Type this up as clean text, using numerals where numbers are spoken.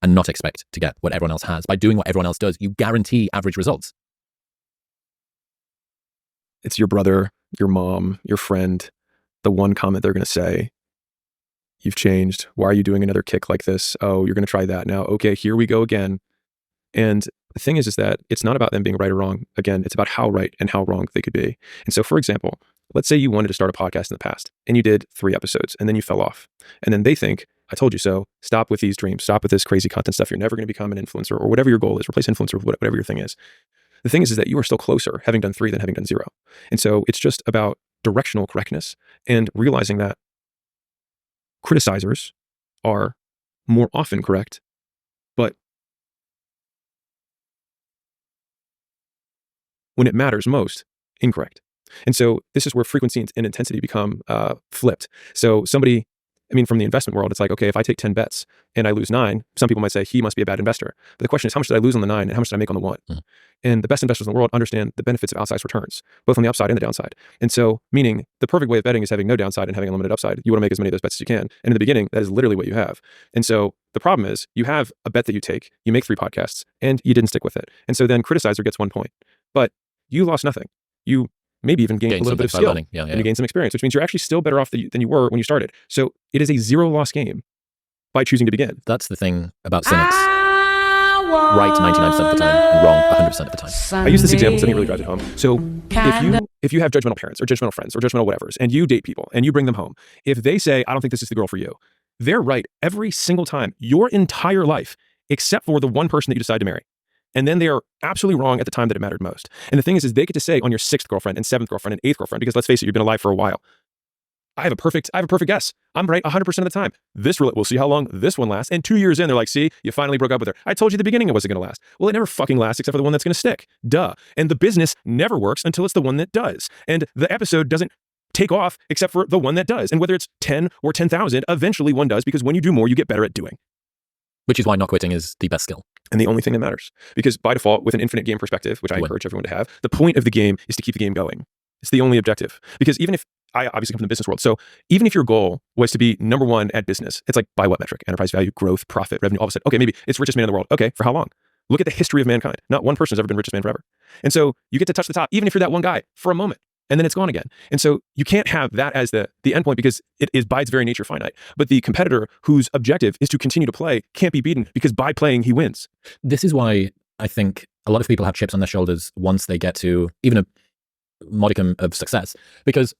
and not expect to get what everyone else has. By doing what everyone else does, you guarantee average results. It's your brother, your mom, your friend, the one comment they're going to say, you've changed. Why are you doing another kick like this? Oh, you're going to try that now. Okay, here we go again. And the thing is that it's not about them being right or wrong. Again, it's about how right and how wrong they could be. And so, for example, let's say you wanted to start a podcast in the past and you did 3 episodes and then you fell off. And then they think, I told you so. Stop with these dreams. Stop with this crazy content stuff. You're never going to become an influencer or whatever your goal is. Replace influencer with whatever your thing is. The thing is that you are still closer having done 3 than having done 0. And so it's just about directional correctness and realizing that criticizers are more often correct, but when it matters most, incorrect. And so this is where frequency and intensity become flipped. So somebody, from the investment world, it's like, okay, if I take 10 bets and I lose 9, some people might say he must be a bad investor. But the question is, how much did I lose on the 9 and how much did I make on the 1? And the best investors in the world understand the benefits of outsized returns, both on the upside and the downside. And so, meaning the perfect way of betting is having no downside and having a limited upside. You want to make as many of those bets as you can. And in the beginning, that is literally what you have. And so the problem is you have a bet that you take, you make 3 podcasts and you didn't stick with it. And so then criticizer gets 1 point, but you lost nothing. You maybe even gained a little bit of skill and you gained some experience, which means you're actually still better off than you were when you started. So it is a 0-loss game by choosing to begin. That's the thing about cynics. Right 99% of the time and wrong 100% of the time. I use this example because I think it really drives it home. So if you have judgmental parents or judgmental friends or judgmental whatevers and you date people and you bring them home, if they say, I don't think this is the girl for you, they're right every single time, your entire life, except for the one person that you decide to marry. And then they are absolutely wrong at the time that it mattered most. And the thing is they get to say on your 6th girlfriend and 7th girlfriend and 8th girlfriend, because let's face it, you've been alive for a while. I have a perfect guess. I'm right 100% of the time. We'll see how long this one lasts. And 2 years in, they're like, see, you finally broke up with her. I told you at the beginning it wasn't going to last. Well, it never fucking lasts except for the one that's going to stick. Duh. And the business never works until it's the one that does. And the episode doesn't take off except for the one that does. And whether it's 10 or 10,000, eventually one does, because when you do more, you get better at doing. Which is why not quitting is the best skill. And the only thing that matters. Because by default, with an infinite game perspective, which I encourage everyone to have, the point of the game is to keep the game going. It's the only objective. Because even if, I obviously come from the business world, so even if your goal was to be number 1 at business, it's like by what metric? Enterprise value, growth, profit, revenue, all of a sudden, okay, maybe it's richest man in the world. Okay, for how long? Look at the history of mankind. Not one person has ever been richest man forever. And so you get to touch the top, even if you're that one guy, for a moment. And then it's gone again. And so you can't have that as the endpoint because it is by its very nature finite. But the competitor whose objective is to continue to play can't be beaten because by playing, he wins. This is why I think a lot of people have chips on their shoulders once they get to even a modicum of success. Because